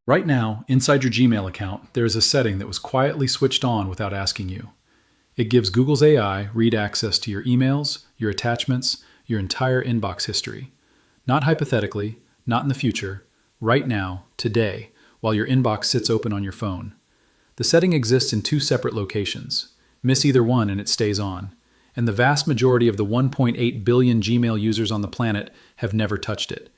Right now, inside your Gmail account, there is a setting that was quietly switched on without asking you. It gives Google's AI read access to your emails, your attachments, your entire inbox history. Not hypothetically, not in the future, right now, today, while your inbox sits open on your phone. The setting exists in two separate locations. Miss either one and it stays on. And the vast majority of the 1.8 billion Gmail users on the planet have never touched it.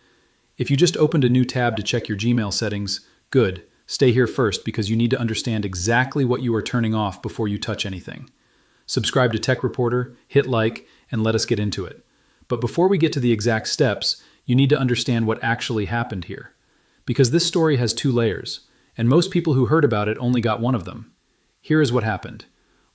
If you just opened a new tab to check your Gmail settings, good. Stay here first because you need to understand exactly what you are turning off before you touch anything. Subscribe to Tech Reporter, hit like, and let us get into it. But before we get to the exact steps, you need to understand what actually happened here. Because this story has two layers, and most people who heard about it only got one of them. Here is what happened.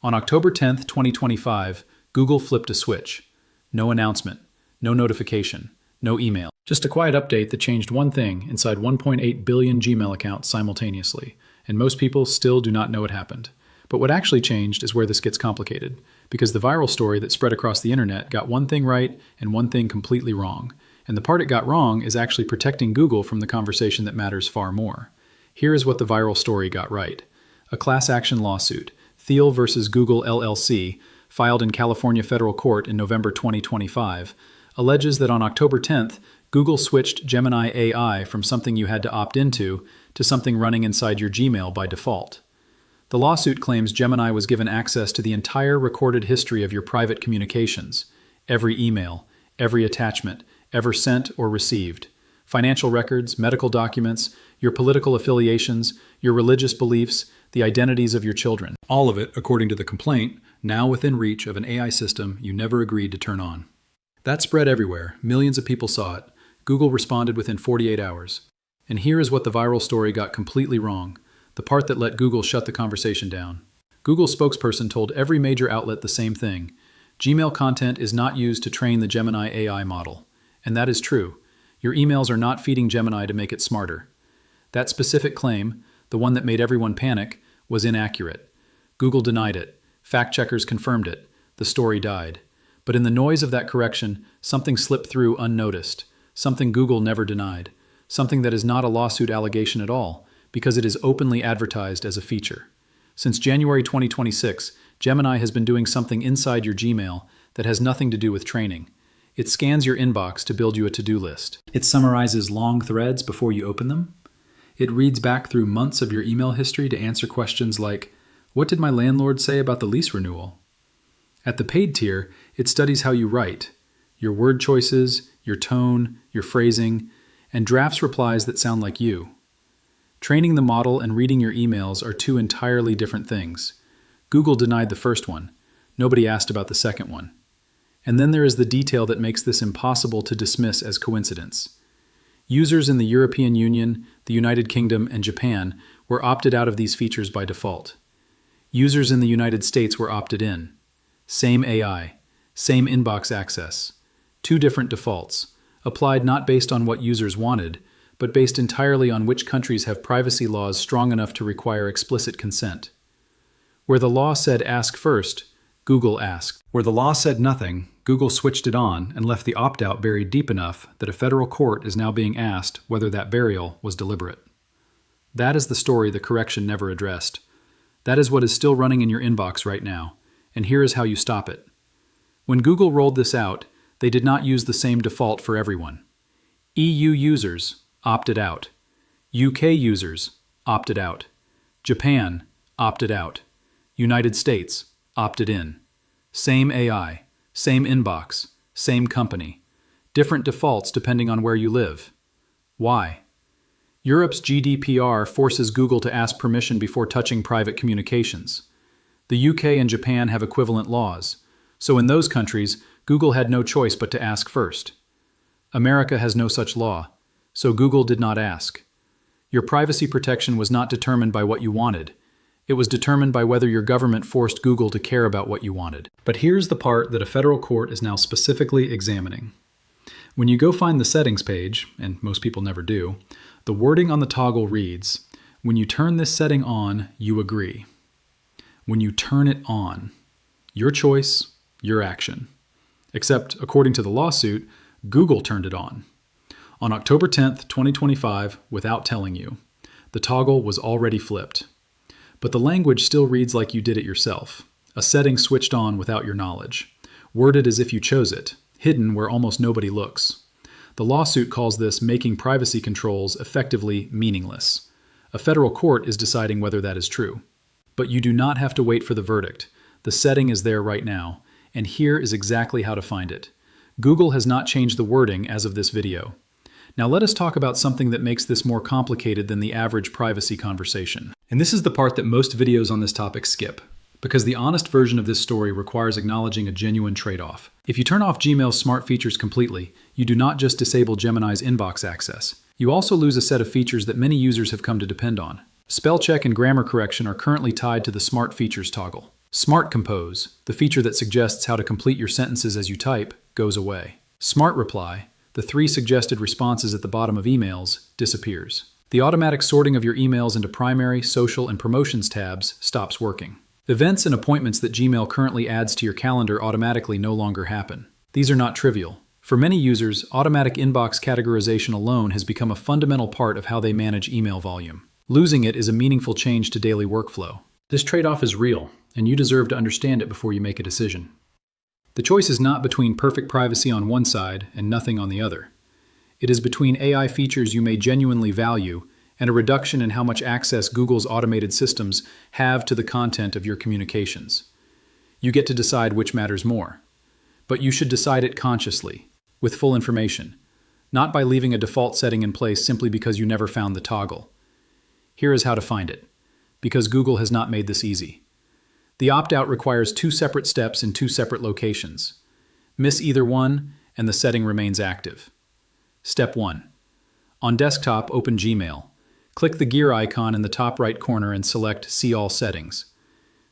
On October 10th, 2025, Google flipped a switch. No announcement, no notification, no email. Just a quiet update that changed one thing inside 1.8 billion Gmail accounts simultaneously, and most people still do not know it happened. But what actually changed is where this gets complicated, because the viral story that spread across the internet got one thing right and one thing completely wrong. And the part it got wrong is actually protecting Google from the conversation that matters far more. Here is what the viral story got right. A class action lawsuit, Thiel versus Google LLC, filed in California federal court in November 2025, alleges that on October 10th, Google switched Gemini AI from something you had to opt into to something running inside your Gmail by default. The lawsuit claims Gemini was given access to the entire recorded history of your private communications, every email, every attachment, ever sent or received, financial records, medical documents, your political affiliations, your religious beliefs, the identities of your children. All of it, according to the complaint, now within reach of an AI system you never agreed to turn on. That spread everywhere. Millions of people saw it. Google responded within 48 hours. And here is what the viral story got completely wrong, the part that let Google shut the conversation down. Google's spokesperson told every major outlet the same thing. Gmail content is not used to train the Gemini AI model. And that is true. Your emails are not feeding Gemini to make it smarter. That specific claim, the one that made everyone panic, was inaccurate. Google denied it. Fact-checkers confirmed it. The story died. But in the noise of that correction, something slipped through unnoticed. Something Google never denied. Something that is not a lawsuit allegation at all, because it is openly advertised as a feature. Since January 2026, Gemini has been doing something inside your Gmail that has nothing to do with training. It scans your inbox to build you a to-do list. It summarizes long threads before you open them. It reads back through months of your email history to answer questions like, "What did my landlord say about the lease renewal?" At the paid tier, it studies how you write, your word choices, your tone, your phrasing, and drafts replies that sound like you. Training the model and reading your emails are two entirely different things. Google denied the first one. Nobody asked about the second one. And then there is the detail that makes this impossible to dismiss as coincidence. Users in the European Union, the United Kingdom, and Japan were opted out of these features by default. Users in the United States were opted in. Same AI, same inbox access. Two different defaults, applied not based on what users wanted, but based entirely on which countries have privacy laws strong enough to require explicit consent. Where the law said ask first, Google asked. Where the law said nothing, Google switched it on and left the opt-out buried deep enough that a federal court is now being asked whether that burial was deliberate. That is the story the correction never addressed. That is what is still running in your inbox right now, and here is how you stop it. When Google rolled this out, they did not use the same default for everyone. EU users opted out. UK users opted out. Japan opted out. United States opted in. Same AI, same inbox, same company. Different defaults depending on where you live. Why? Europe's GDPR forces Google to ask permission before touching private communications. The UK and Japan have equivalent laws, so in those countries, Google had no choice but to ask first. America has no such law, so Google did not ask. Your privacy protection was not determined by what you wanted. It was determined by whether your government forced Google to care about what you wanted. But here's the part that a federal court is now specifically examining. When you go find the settings page, and most people never do, the wording on the toggle reads, "When you turn this setting on, you agree." When you turn it on. Your choice, your action. Except, according to the lawsuit, Google turned it on. On October 10th, 2025, without telling you. The toggle was already flipped. But the language still reads like you did it yourself. A setting switched on without your knowledge. Worded as if you chose it. Hidden where almost nobody looks. The lawsuit calls this making privacy controls effectively meaningless. A federal court is deciding whether that is true. But you do not have to wait for the verdict. The setting is there right now, and here is exactly how to find it. Google has not changed the wording as of this video. Now let us talk about something that makes this more complicated than the average privacy conversation. And this is the part that most videos on this topic skip, because the honest version of this story requires acknowledging a genuine trade-off. If you turn off Gmail's smart features completely, you do not just disable Gemini's inbox access. You also lose a set of features that many users have come to depend on. Spell check and grammar correction are currently tied to the Smart Features toggle. Smart Compose, the feature that suggests how to complete your sentences as you type, goes away. Smart Reply, the 3 suggested responses at the bottom of emails, disappears. The automatic sorting of your emails into primary, social, and promotions tabs stops working. Events and appointments that Gmail currently adds to your calendar automatically no longer happen. These are not trivial. For many users, automatic inbox categorization alone has become a fundamental part of how they manage email volume. Losing it is a meaningful change to daily workflow. This trade-off is real, and you deserve to understand it before you make a decision. The choice is not between perfect privacy on one side and nothing on the other. It is between AI features you may genuinely value and a reduction in how much access Google's automated systems have to the content of your communications. You get to decide which matters more. But you should decide it consciously, with full information, not by leaving a default setting in place simply because you never found the toggle. Here is how to find it, because Google has not made this easy. The opt-out requires 2 separate steps in 2 separate locations. Miss either one, and the setting remains active. Step 1. On desktop, open Gmail. Click the gear icon in the top right corner and select See All Settings.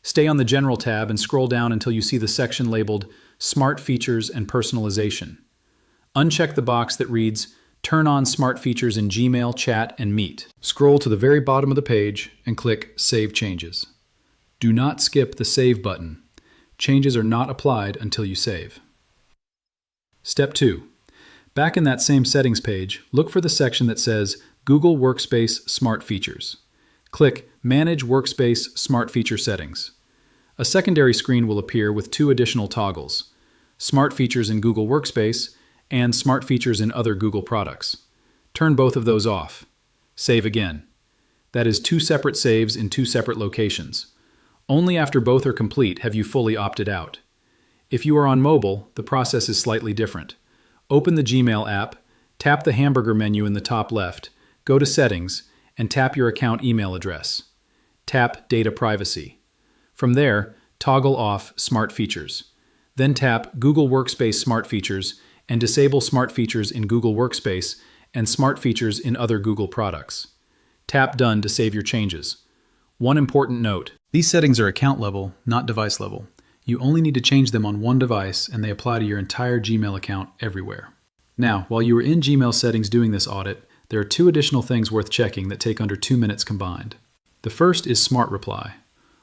Stay on the General tab and scroll down until you see the section labeled Smart Features and Personalization. Uncheck the box that reads Turn on smart features in Gmail, Chat, and Meet. Scroll to the very bottom of the page and click Save Changes. Do not skip the Save button. Changes are not applied until you save. Step 2. Back in that same settings page, look for the section that says Google Workspace Smart Features. Click Manage Workspace Smart Feature Settings. A secondary screen will appear with 2 additional toggles, Smart Features in Google Workspace and Smart Features in other Google products. Turn both of those off. Save again. That is 2 separate saves in 2 separate locations. Only after both are complete have you fully opted out. If you are on mobile, the process is slightly different. Open the Gmail app, tap the hamburger menu in the top left, go to Settings, and tap your account email address. Tap Data Privacy. From there, toggle off Smart Features. Then tap Google Workspace Smart Features and disable Smart Features in Google Workspace and Smart Features in other Google products. Tap Done to save your changes. One important note. These settings are account level, not device level. You only need to change them on one device and they apply to your entire Gmail account everywhere. Now, while you are in Gmail settings doing this audit, there are 2 additional things worth checking that take under 2 minutes combined. The first is Smart Reply.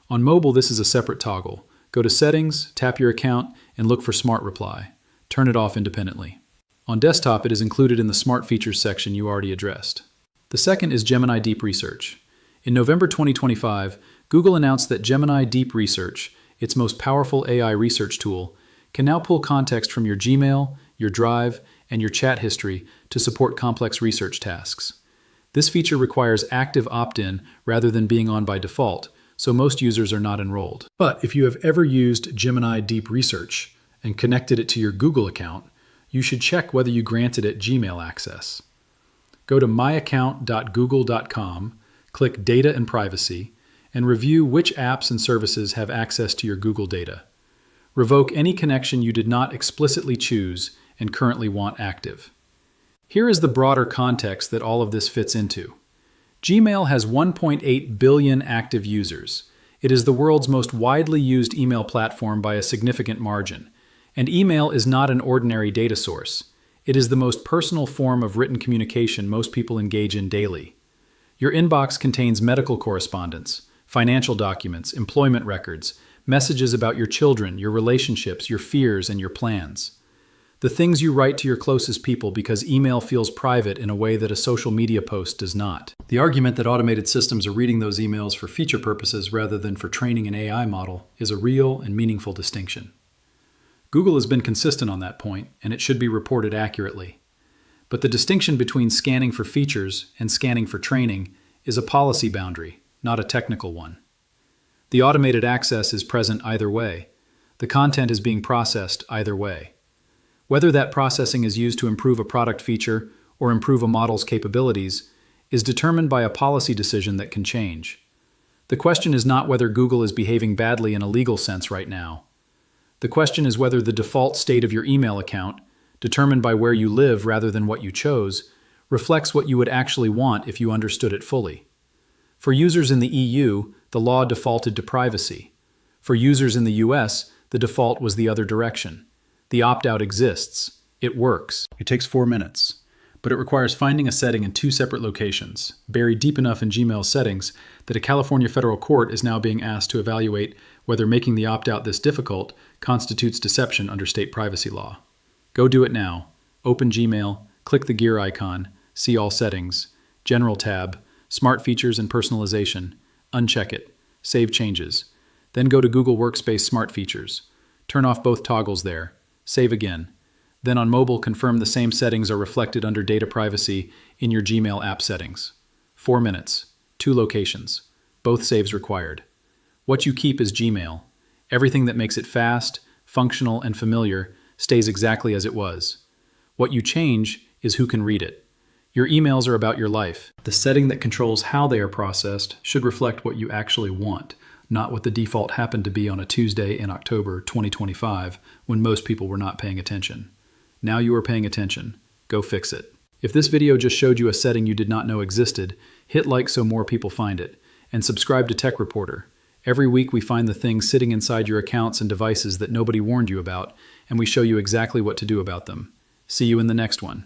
On mobile, this is a separate toggle. Go to Settings, tap your account, and look for Smart Reply. Turn it off independently. On desktop, it is included in the Smart Features section you already addressed. The second is Gemini Deep Research. In November 2025, Google announced that Gemini Deep Research, its most powerful AI research tool, can now pull context from your Gmail, your Drive, and your chat history to support complex research tasks. This feature requires active opt-in rather than being on by default, so most users are not enrolled. But if you have ever used Gemini Deep Research and connected it to your Google account, you should check whether you granted it Gmail access. Go to myaccount.google.com, click Data and Privacy, and review which apps and services have access to your Google data. Revoke any connection you did not explicitly choose and currently want active. Here is the broader context that all of this fits into. Gmail has 1.8 billion active users. It is the world's most widely used email platform by a significant margin. And email is not an ordinary data source. It is the most personal form of written communication most people engage in daily. Your inbox contains medical correspondence, financial documents, employment records, messages about your children, your relationships, your fears, and your plans. The things you write to your closest people because email feels private in a way that a social media post does not. The argument that automated systems are reading those emails for feature purposes rather than for training an AI model is a real and meaningful distinction. Google has been consistent on that point, and it should be reported accurately. But the distinction between scanning for features and scanning for training is a policy boundary, not a technical one. The automated access is present either way. The content is being processed either way. Whether that processing is used to improve a product feature or improve a model's capabilities is determined by a policy decision that can change. The question is not whether Google is behaving badly in a legal sense right now. The question is whether the default state of your email account, determined by where you live rather than what you chose, reflects what you would actually want if you understood it fully. For users in the EU, the law defaulted to privacy. For users in the US, the default was the other direction. The opt-out exists. It works. It takes 4 minutes, but it requires finding a setting in 2 separate locations, buried deep enough in Gmail's settings that a California federal court is now being asked to evaluate whether making the opt-out this difficult constitutes deception under state privacy law. Go do it now. Open Gmail, click the gear icon, see all settings, General tab, Smart Features and Personalization, uncheck it, save changes. Then go to Google Workspace Smart Features. Turn off both toggles there. Save again. Then on mobile, confirm the same settings are reflected under data privacy in your Gmail app settings. 4 minutes, 2 locations, both saves required. What you keep is Gmail. Everything that makes it fast, functional, and familiar stays exactly as it was. What you change is who can read it. Your emails are about your life. The setting that controls how they are processed should reflect what you actually want, not what the default happened to be on a Tuesday in October 2025 when most people were not paying attention. Now you are paying attention. Go fix it. If this video just showed you a setting you did not know existed, hit like so more people find it, and subscribe to Tech Reporter. Every week we find the things sitting inside your accounts and devices that nobody warned you about, and we show you exactly what to do about them. See you in the next one.